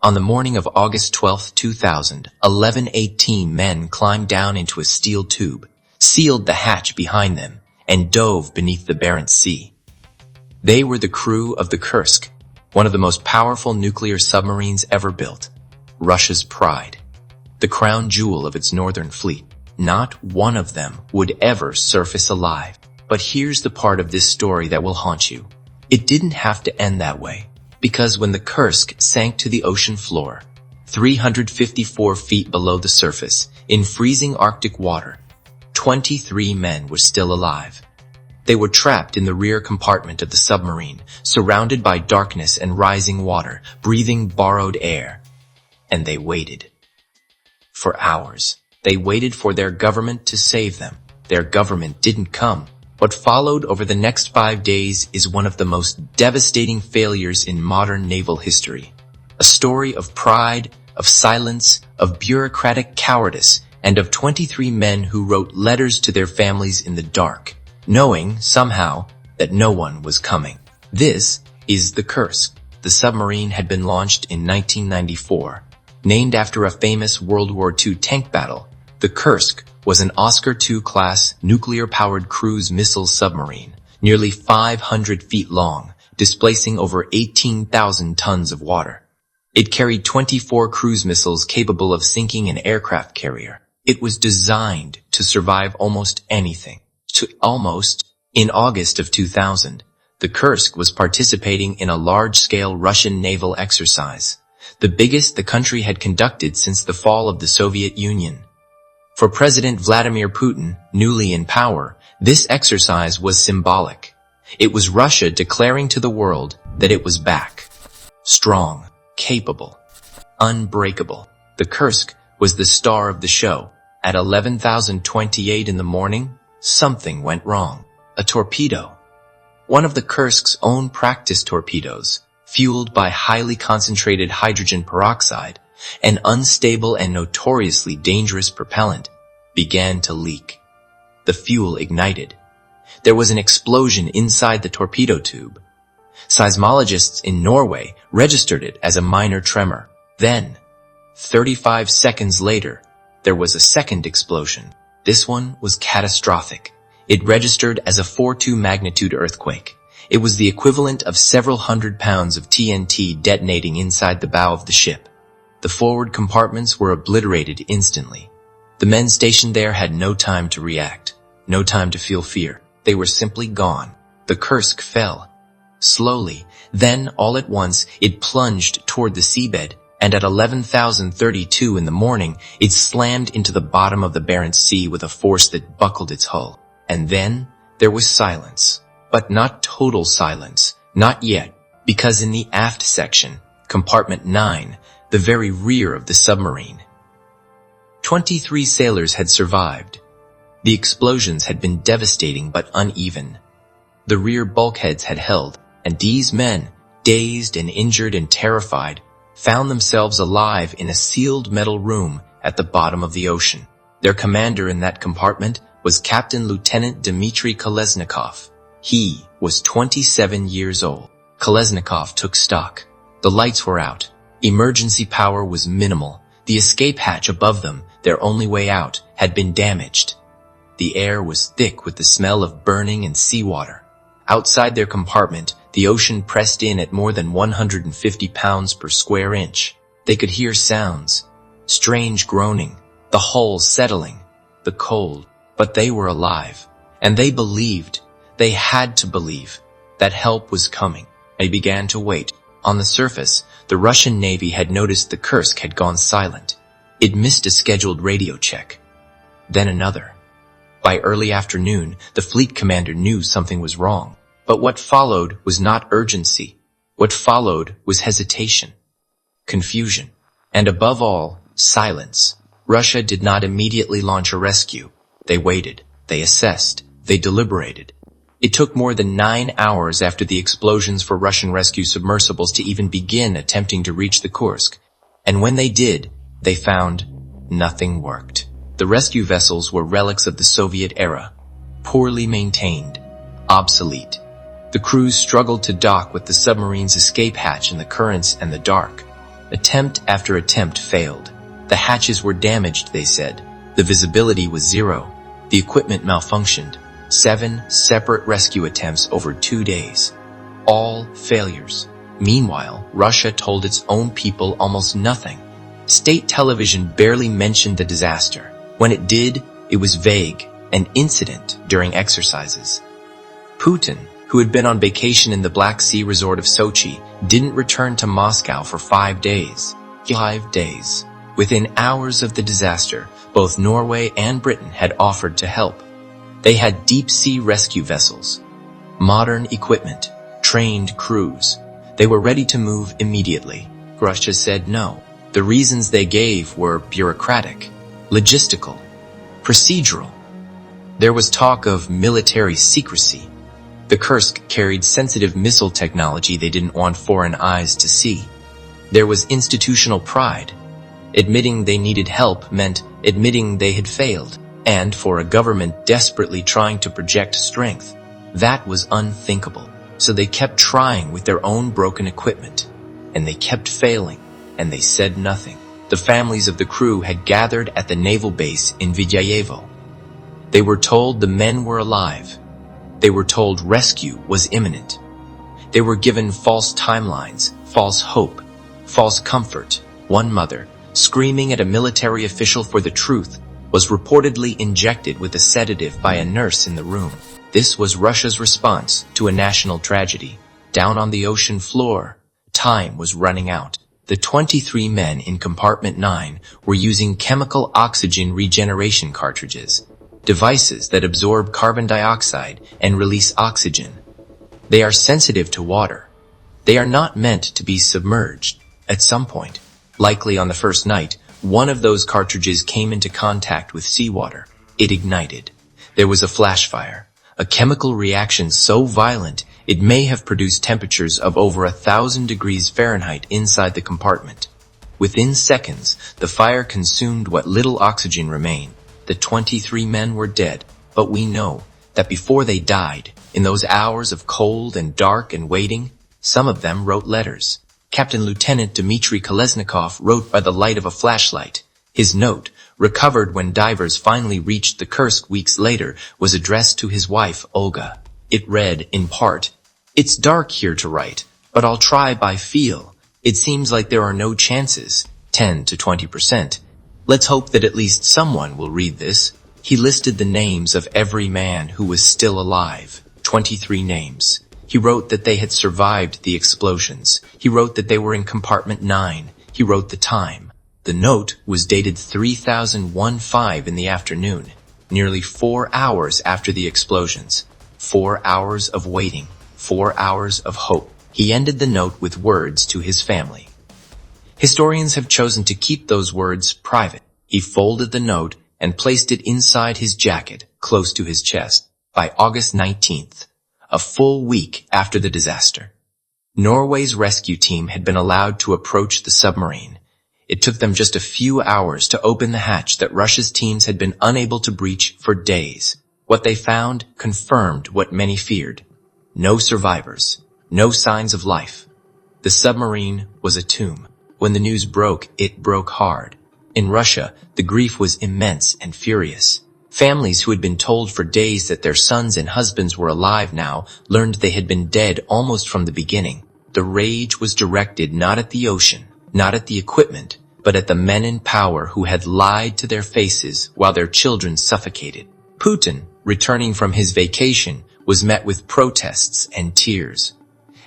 On the morning of August 12, 2000, 11:18 men climbed down into a steel tube, sealed the hatch behind them, and dove beneath the Barents Sea. They were the crew of the Kursk, one of the most powerful nuclear submarines ever built. Russia's pride, the crown jewel of its northern fleet. Not one of them would ever surface alive. But here's the part of this story that will haunt you. It didn't have to end that way, because when the Kursk sank to the ocean floor, 354 feet below the surface, in freezing Arctic water, 23 men were still alive. They were trapped in the rear compartment of the submarine, surrounded by darkness and rising water, breathing borrowed air. And they waited. For hours, they waited for their government to save them. Their government didn't come. What followed over the next 5 days is one of the most devastating failures in modern naval history. A story of pride, of silence, of bureaucratic cowardice, and of 23 men who wrote letters to their families in the dark, knowing, somehow, that no one was coming. This is the Kursk. The submarine had been launched in 1994. Named after a famous World War II tank battle, the Kursk was an Oscar II-class nuclear-powered cruise missile submarine, nearly 500 feet long, displacing over 18,000 tons of water. It carried 24 cruise missiles capable of sinking an aircraft carrier. It was designed to survive almost anything. In August of 2000, the Kursk was participating in a large-scale Russian naval exercise, the biggest the country had conducted since the fall of the Soviet Union. For President Vladimir Putin, newly in power, this exercise was symbolic. It was Russia declaring to the world that it was back. Strong, capable, unbreakable. The Kursk was the star of the show. At 11:28 in the morning, something went wrong. A torpedo. One of the Kursk's own practice torpedoes, fueled by highly concentrated hydrogen peroxide, an unstable and notoriously dangerous propellant, began to leak. The fuel ignited. There was an explosion inside the torpedo tube. Seismologists in Norway registered it as a minor tremor. Then, 35 seconds later, there was a second explosion. This one was catastrophic. It registered as a 4.2 magnitude earthquake. It was the equivalent of several hundred pounds of TNT detonating inside the bow of the ship. The forward compartments were obliterated instantly. The men stationed there had no time to react, no time to feel fear. They were simply gone. The Kursk fell. Slowly, then all at once, it plunged toward the seabed, and at 11:32 in the morning, it slammed into the bottom of the Barents Sea with a force that buckled its hull. And then there was silence. But not total silence, not yet, because in the aft section, compartment 9, the very rear of the submarine, 23 sailors had survived. The explosions had been devastating but uneven. The rear bulkheads had held, and these men, dazed and injured and terrified, found themselves alive in a sealed metal room at the bottom of the ocean. Their commander in that compartment was Captain Lieutenant Dmitri Kolesnikov. He was 27 years old. Kolesnikov took stock. The lights were out. Emergency power was minimal. The escape hatch above them, their only way out, had been damaged. The air was thick with the smell of burning and seawater. Outside their compartment, the ocean pressed in at more than 150 pounds per square inch. They could hear sounds, strange groaning, the hull settling, the cold, but they were alive. And they believed, they had to believe, that help was coming. They began to wait. On the surface, the Russian Navy had noticed the Kursk had gone silent. It missed a scheduled radio check. Then another. By early afternoon, the fleet commander knew something was wrong. But what followed was not urgency. What followed was hesitation, confusion, and above all, silence. Russia did not immediately launch a rescue. They waited, they assessed, they deliberated. It took more than 9 hours after the explosions for Russian rescue submersibles to even begin attempting to reach the Kursk. And when they did, they found nothing worked. The rescue vessels were relics of the Soviet era, poorly maintained, obsolete. The crews struggled to dock with the submarine's escape hatch in the currents and the dark. Attempt after attempt failed. The hatches were damaged, they said. The visibility was zero. The equipment malfunctioned. 7 separate rescue attempts over 2 days. All failures. Meanwhile, Russia told its own people almost nothing. State television barely mentioned the disaster. When it did, it was vague, an incident during exercises. Putin, who had been on vacation in the Black Sea resort of Sochi, didn't return to Moscow for 5 days. 5 days. Within hours of the disaster, both Norway and Britain had offered to help. They had deep-sea rescue vessels, modern equipment, trained crews. They were ready to move immediately. Russia said no. The reasons they gave were bureaucratic, logistical, procedural. There was talk of military secrecy. The Kursk carried sensitive missile technology they didn't want foreign eyes to see. There was institutional pride. Admitting they needed help meant admitting they had failed, and for a government desperately trying to project strength, that was unthinkable. So they kept trying with their own broken equipment, and they kept failing, and they said nothing. The families of the crew had gathered at the naval base in Vidyayevo. They were told the men were alive. They were told rescue was imminent. They were given false timelines, false hope, false comfort. One mother, screaming at a military official for the truth, was reportedly injected with a sedative by a nurse in the room. This was Russia's response to a national tragedy. Down on the ocean floor, time was running out. The 23 men in compartment 9 were using chemical oxygen regeneration cartridges, devices that absorb carbon dioxide and release oxygen. They are sensitive to water. They are not meant to be submerged. At some point, likely on the first night, one of those cartridges came into contact with seawater. It ignited. There was a flash fire, a chemical reaction so violent it may have produced temperatures of over 1,000 degrees Fahrenheit inside the compartment. Within seconds, the fire consumed what little oxygen remained. The 23 men were dead, but we know that before they died, in those hours of cold and dark and waiting, some of them wrote letters. Captain Lieutenant Dmitri Kolesnikov wrote by the light of a flashlight. His note, recovered when divers finally reached the Kursk weeks later, was addressed to his wife, Olga. It read, in part, "It's dark here to write, but I'll try by feel. It seems like there are no chances, 10 to 20%. Let's hope that at least someone will read this." He listed the names of every man who was still alive, 23 names. He wrote that they had survived the explosions. He wrote that they were in compartment 9. He wrote the time. The note was dated 3015 in the afternoon, nearly 4 hours after the explosions. 4 hours of waiting, 4 hours of hope. He ended the note with words to his family. Historians have chosen to keep those words private. He folded the note and placed it inside his jacket, close to his chest. By August 19th, a full week after the disaster, Norway's rescue team had been allowed to approach the submarine. It took them just a few hours to open the hatch that Russia's teams had been unable to breach for days. What they found confirmed what many feared. No survivors, no signs of life. The submarine was a tomb. When the news broke, it broke hard. In Russia, the grief was immense and furious. Families who had been told for days that their sons and husbands were alive now learned they had been dead almost from the beginning. The rage was directed not at the ocean, not at the equipment, but at the men in power who had lied to their faces while their children suffocated. Putin, returning from his vacation, was met with protests and tears.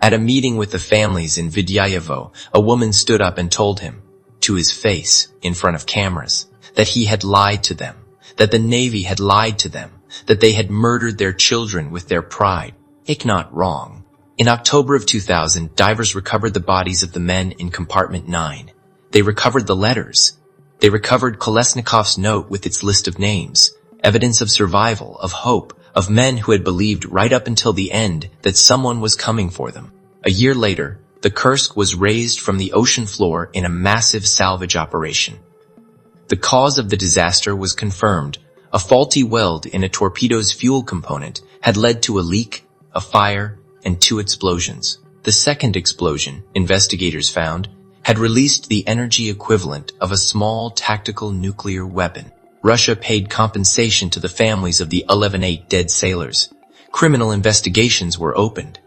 At a meeting with the families in Vidyayevo, a woman stood up and told him, to his face, in front of cameras, that he had lied to them, that the Navy had lied to them, that they had murdered their children with their pride. Take not wrong. In October of 2000, divers recovered the bodies of the men in compartment 9. They recovered the letters. They recovered Kolesnikov's note with its list of names, evidence of survival, of hope, of men who had believed right up until the end that someone was coming for them. A year later, the Kursk was raised from the ocean floor in a massive salvage operation. The cause of the disaster was confirmed. A faulty weld in a torpedo's fuel component had led to a leak, a fire, and 2 explosions. The second explosion, investigators found, had released the energy equivalent of a small tactical nuclear weapon. Russia paid compensation to the families of the 11 dead sailors. Criminal investigations were opened.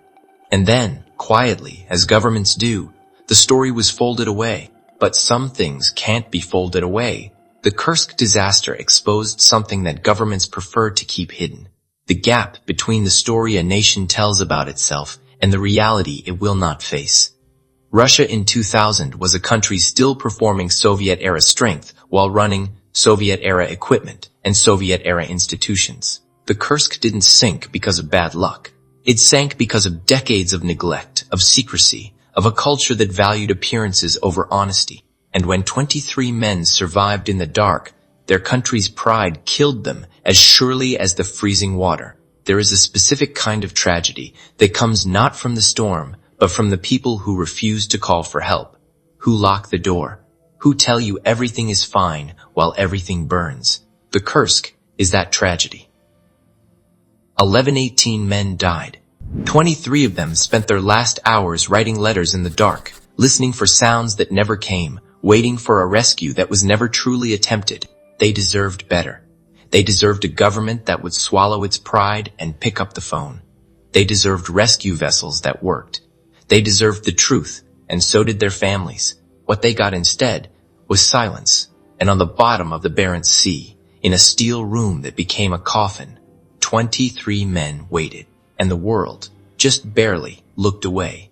And then, quietly, as governments do, the story was folded away. But some things can't be folded away. The Kursk disaster exposed something that governments prefer to keep hidden. The gap between the story a nation tells about itself and the reality it will not face. Russia in 2000 was a country still performing Soviet-era strength while running Soviet-era equipment and Soviet-era institutions. The Kursk didn't sink because of bad luck. It sank because of decades of neglect, of secrecy, of a culture that valued appearances over honesty. And when 23 men survived in the dark, their country's pride killed them as surely as the freezing water. There is a specific kind of tragedy that comes not from the storm, but from the people who refuse to call for help, who lock the door, who tell you everything is fine while everything burns. The Kursk is that tragedy. 11 men died. 23 of them spent their last hours writing letters in the dark, listening for sounds that never came, waiting for a rescue that was never truly attempted. They deserved better. They deserved a government that would swallow its pride and pick up the phone. They deserved rescue vessels that worked. They deserved the truth, and so did their families. What they got instead was silence, and on the bottom of the Barents Sea, in a steel room that became a coffin, 23 men waited, and the world, just barely, looked away.